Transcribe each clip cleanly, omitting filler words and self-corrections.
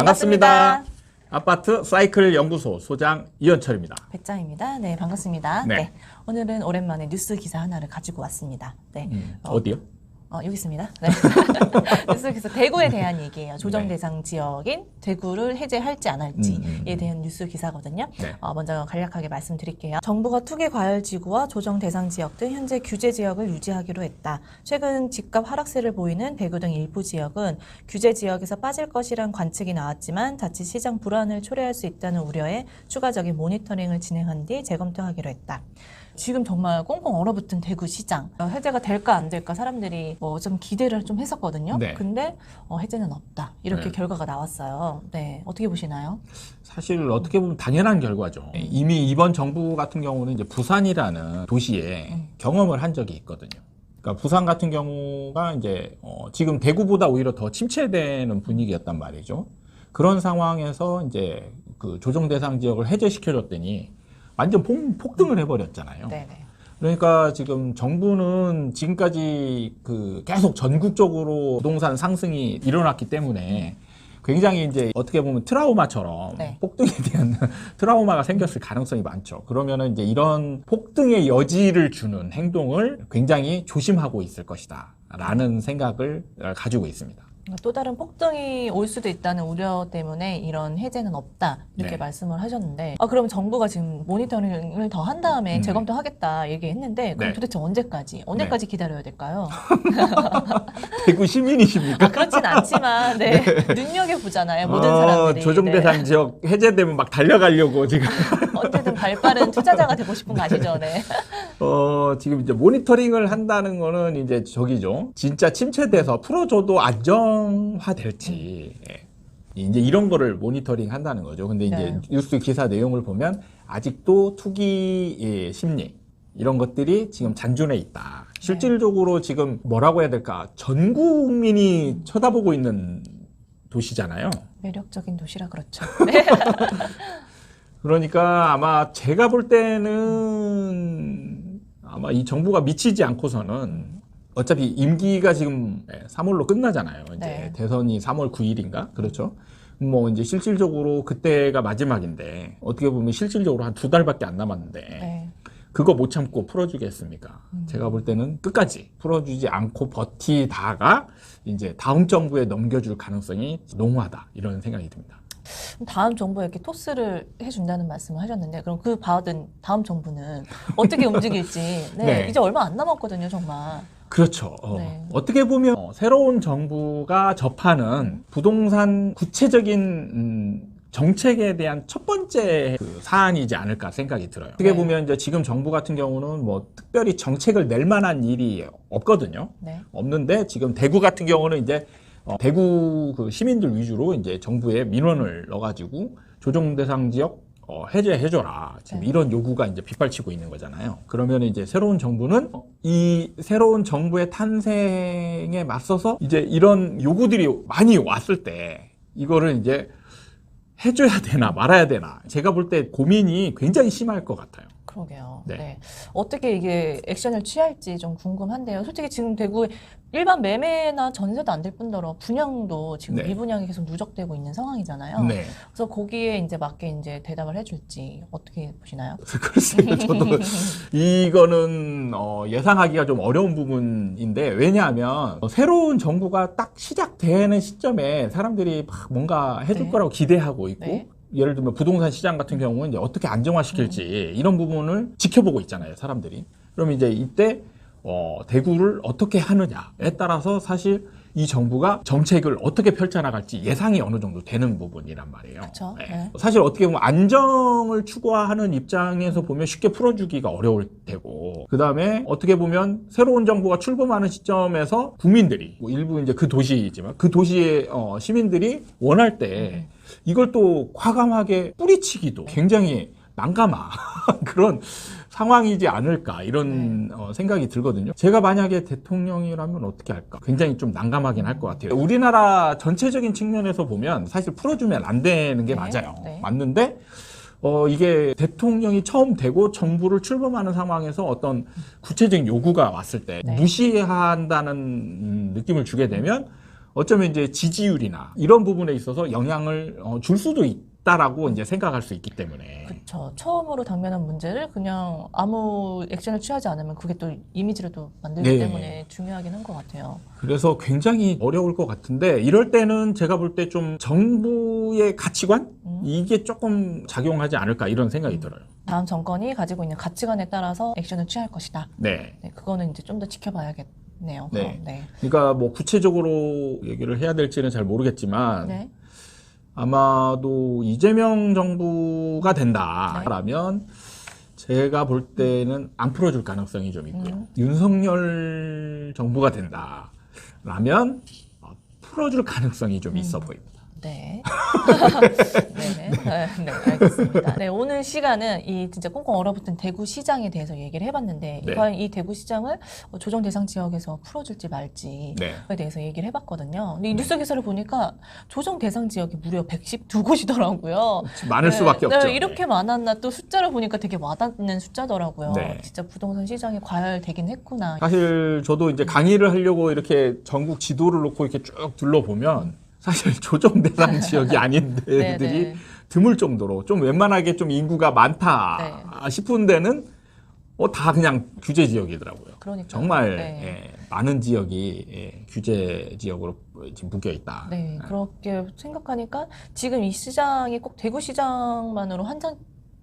반갑습니다. 아파트 사이클 연구소 소장 이현철입니다. 백장입니다. 네, 반갑습니다. 네. 네. 오늘은 오랜만에 뉴스 기사 하나를 가지고 왔습니다. 네. 어디요? 여기 있습니다. 네. 뉴스 기사 대구에 대한 얘기예요. 조정 대상 지역인 대구를 해제할지 안 할지에 대한 뉴스 기사거든요. 네. 먼저 간략하게 말씀드릴게요. 정부가 투기 과열 지구와 조정 대상 지역 등 현재 규제 지역을 유지하기로 했다. 최근 집값 하락세를 보이는 대구 등 일부 지역은 규제 지역에서 빠질 것이란 관측이 나왔지만 자칫 시장 불안을 초래할 수 있다는 우려에 추가적인 모니터링을 진행한 뒤 재검토하기로 했다. 지금 정말 꽁꽁 얼어붙은 대구 시장 해제가 될까 안 될까 사람들이 좀 기대를 좀 했었거든요. 네. 근데 해제는 없다 이렇게 네. 결과가 나왔어요. 네, 어떻게 보시나요? 사실 어떻게 보면 당연한 결과죠. 이미 이번 정부 같은 경우는 이제 부산이라는 도시에 경험을 한 적이 있거든요. 그러니까 부산 같은 경우가 이제 지금 대구보다 오히려 더 침체되는 분위기였단 말이죠. 그런 상황에서 이제 그 조정 대상 지역을 해제시켜줬더니 완전 폭등을 해버렸잖아요. 네네. 그러니까 지금 정부는 지금까지 그 계속 전국적으로 부동산 상승이 일어났기 때문에 굉장히 이제 어떻게 보면 트라우마처럼 네. 폭등에 대한 트라우마가 생겼을 가능성이 많죠. 그러면은 이제 이런 폭등의 여지를 주는 행동을 굉장히 조심하고 있을 것이다. 라는 생각을 가지고 있습니다. 또 다른 폭등이 올 수도 있다는 우려 때문에 이런 해제는 없다 이렇게 네. 말씀을 하셨는데 그럼 정부가 지금 모니터링을 더 한 다음에 재검토하겠다 얘기했는데 그럼 네. 도대체 언제까지 기다려야 될까요? 대구 시민이십니까? 그렇진 않지만 눈여겨보잖아요 모든 사람들이. 조정 대상 네. 지역 해제되면 막 달려가려고 지금 언제든 발빠른 투자자가 되고 싶은 거 아시죠? 네. 지금 이제 모니터링을 한다는 거는 이제 저기죠. 진짜 침체돼서 풀어줘도 안정화될지. 예. 이제 이런 거를 모니터링 한다는 거죠. 근데 이제 네. 뉴스 기사 내용을 보면 아직도 투기 심리 이런 것들이 지금 잔존해 있다. 실질적으로 지금 뭐라고 해야 될까? 전 국민이 쳐다보고 있는 도시잖아요. 매력적인 도시라 그렇죠. 네. 그러니까 아마 제가 볼 때는 아마 이 정부가 미치지 않고서는 어차피 임기가 지금 3월로 끝나잖아요. 이제 네. 대선이 3월 9일인가? 그렇죠. 뭐 이제 실질적으로 그때가 마지막인데 어떻게 보면 실질적으로 한 2달밖에 안 남았는데 네. 그거 못 참고 풀어주겠습니까? 제가 볼 때는 끝까지 풀어주지 않고 버티다가 이제 다음 정부에 넘겨줄 가능성이 농후하다 이런 생각이 듭니다. 다음 정부에 이렇게 토스를 해준다는 말씀을 하셨는데 그럼 그 받은 다음 정부는 어떻게 움직일지 네. 이제 얼마 안 남았거든요 정말. 그렇죠. 네. 어떻게 보면 새로운 정부가 접하는 부동산 구체적인 정책에 대한 첫 번째 그 사안이지 않을까 생각이 들어요. 어떻게 네. 보면 이제 지금 정부 같은 경우는 뭐 특별히 정책을 낼 만한 일이 없거든요. 네. 없는데 지금 대구 같은 경우는 이제 대구 그 시민들 위주로 이제 정부에 민원을 넣어가지고 조정 대상 지역 해제해줘라. 지금 네. 이런 요구가 이제 빗발치고 있는 거잖아요. 그러면 이제 새로운 정부는 이 새로운 정부의 탄생에 맞서서 이제 이런 요구들이 많이 왔을 때 이거를 이제 해줘야 되나 말아야 되나. 제가 볼 때 고민이 굉장히 심할 것 같아요. 그러게요. 네. 네. 어떻게 이게 액션을 취할지 좀 궁금한데요. 솔직히 지금 대구에 일반 매매나 전세도 안 될 뿐더러 분양도 지금 네. 미분양이 계속 누적되고 있는 상황이잖아요. 네. 그래서 거기에 이제 맞게 이제 대답을 해줄지 어떻게 보시나요? 글쎄요, 저도 이거는 예상하기가 좀 어려운 부분인데 왜냐하면 새로운 정부가 딱 시작되는 시점에 사람들이 막 뭔가 해줄 네. 거라고 기대하고 있고 네. 예를 들면 부동산 시장 같은 경우는 이제 어떻게 안정화시킬지 이런 부분을 지켜보고 있잖아요, 사람들이. 그럼 이제 이때 대구를 어떻게 하느냐에 따라서 사실 이 정부가 정책을 어떻게 펼쳐나갈지 예상이 어느 정도 되는 부분이란 말이에요. 그쵸. 네. 네. 사실 어떻게 보면 안정을 추구하는 입장에서 보면 쉽게 풀어주기가 어려울 테고, 그 다음에 어떻게 보면 새로운 정부가 출범하는 시점에서 국민들이 뭐 일부 이제 그 도시이지만 그 도시의 시민들이 원할 때 이걸 또 과감하게 뿌리치기도 굉장히 난감한 그런 상황이지 않을까 이런 생각이 들거든요. 제가 만약에 대통령이라면 어떻게 할까? 굉장히 좀 난감하긴 할 것 같아요. 우리나라 전체적인 측면에서 보면 사실 풀어주면 안 되는 게 네. 맞아요. 네. 맞는데 이게 대통령이 처음 되고 정부를 출범하는 상황에서 어떤 구체적인 요구가 왔을 때 네. 무시한다는 느낌을 주게 되면 어쩌면 이제 지지율이나 이런 부분에 있어서 영향을 줄 수도 있다라고 이제 생각할 수 있기 때문에. 그렇죠. 처음으로 당면한 문제를 그냥 아무 액션을 취하지 않으면 그게 또 이미지를 또 만들기 네. 때문에 중요하긴 한 것 같아요. 그래서 굉장히 어려울 것 같은데 이럴 때는 제가 볼 때 좀 정부의 가치관 이게 조금 작용하지 않을까 이런 생각이 들어요. 다음 정권이 가지고 있는 가치관에 따라서 액션을 취할 것이다. 네. 네, 그거는 이제 좀 더 지켜봐야겠네요. 네. 그럼. 네. 그러니까 뭐 구체적으로 얘기를 해야 될지는 잘 모르겠지만 네. 아마도 이재명 정부가 된다라면 제가 볼 때는 안 풀어줄 가능성이 좀 있고요. 윤석열 정부가 된다라면 풀어줄 가능성이 좀 있어 보입니다. 네. 네, 알겠습니다. 네, 오늘 시간은 이 진짜 꽁꽁 얼어붙은 대구시장에 대해서 얘기를 해봤는데, 네. 과연 이 대구시장을 조정 대상 지역에서 풀어줄지 말지에 네. 대해서 얘기를 해봤거든요. 근데 이 뉴스 기사를 보니까 조정 대상 지역이 무려 112곳이더라고요. 많을 수밖에 없죠. 네, 이렇게 많았나 또 숫자를 보니까 되게 와닿는 숫자더라고요. 네. 진짜 부동산 시장이 과열되긴 했구나. 사실 저도 이제 강의를 하려고 이렇게 전국 지도를 놓고 이렇게 쭉 둘러보면 사실 조정 대상 지역이 아닌 데들이 네. 드물 정도로 좀 웬만하게 좀 인구가 많다 싶은 데는 다 그냥 규제 지역이더라고요. 그러니까 정말 네. 많은 지역이 규제 지역으로 지금 묶여 있다. 네, 그렇게 생각하니까 지금 이 시장이 꼭 대구 시장만으로 한정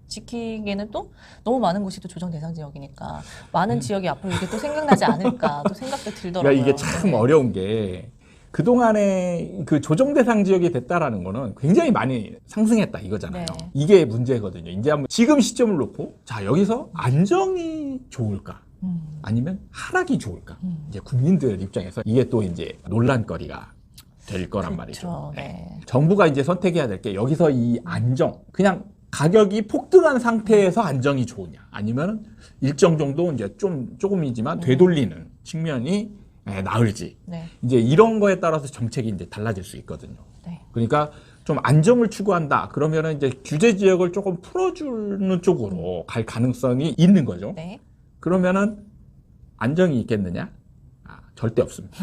지키기에는 또 너무 많은 곳이 또 조정 대상 지역이니까 많은 지역이 앞으로 이게 또 생각나지 않을까 또 생각도 들더라고요. 그러니까 이게 참 네. 어려운 게 그동안에 그 조정 대상 지역이 됐다라는 거는 굉장히 많이 상승했다 이거잖아요. 네. 이게 문제거든요. 이제 한번 지금 시점을 놓고 자, 여기서 안정이 좋을까? 아니면 하락이 좋을까? 이제 국민들 입장에서 이게 또 이제 논란거리가 될 거란 말이죠. 네. 정부가 이제 선택해야 될 게 여기서 이 안정, 그냥 가격이 폭등한 상태에서 안정이 좋으냐, 아니면 일정 정도 이제 조금이지만 되돌리는 측면이 나을지. 네. 이제 이런 거에 따라서 정책이 이제 달라질 수 있거든요. 네. 그러니까 좀 안정을 추구한다. 그러면은 이제 규제 지역을 조금 풀어주는 쪽으로 갈 가능성이 있는 거죠. 네. 그러면은 안정이 있겠느냐? 절대 없습니다.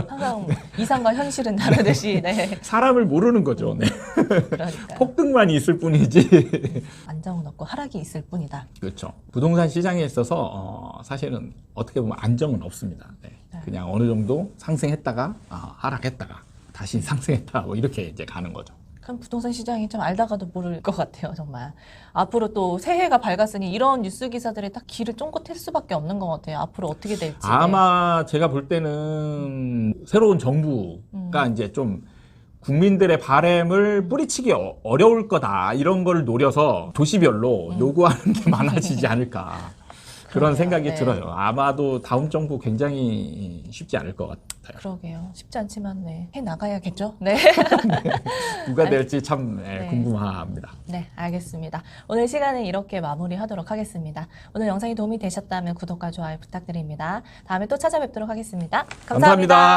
항상 이상과 현실은 다르듯이 네. 사람을 모르는 거죠. 네. 그러니까 폭등만 있을 뿐이지. 안정은 없고 하락이 있을 뿐이다. 그렇죠. 부동산 시장에 있어서 사실은 어떻게 보면 안정은 없습니다. 네. 그냥 어느 정도 상승했다가 하락했다가 다시 상승했다 뭐 이렇게 이제 가는 거죠. 그럼 부동산 시장이 좀 알다가도 모를 것 같아요, 정말. 앞으로 또 새해가 밝았으니 이런 뉴스 기사들이 딱 길을 쫑긋할 수밖에 없는 것 같아요. 앞으로 어떻게 될지. 아마 제가 볼 때는 새로운 정부가 이제 좀 국민들의 바램을 뿌리치기 어려울 거다 이런 걸 노려서 도시별로 요구하는 게 많아지지 않을까 그런 그러게요. 생각이 네. 들어요. 아마도 다음 정부 굉장히 쉽지 않을 것 같아요. 그러게요. 쉽지 않지만 네. 해 나가야겠죠. 네. 누가 될지 참 네. 궁금합니다. 네, 알겠습니다. 오늘 시간은 이렇게 마무리하도록 하겠습니다. 오늘 영상이 도움이 되셨다면 구독과 좋아요 부탁드립니다. 다음에 또 찾아뵙도록 하겠습니다. 감사합니다. 감사합니다.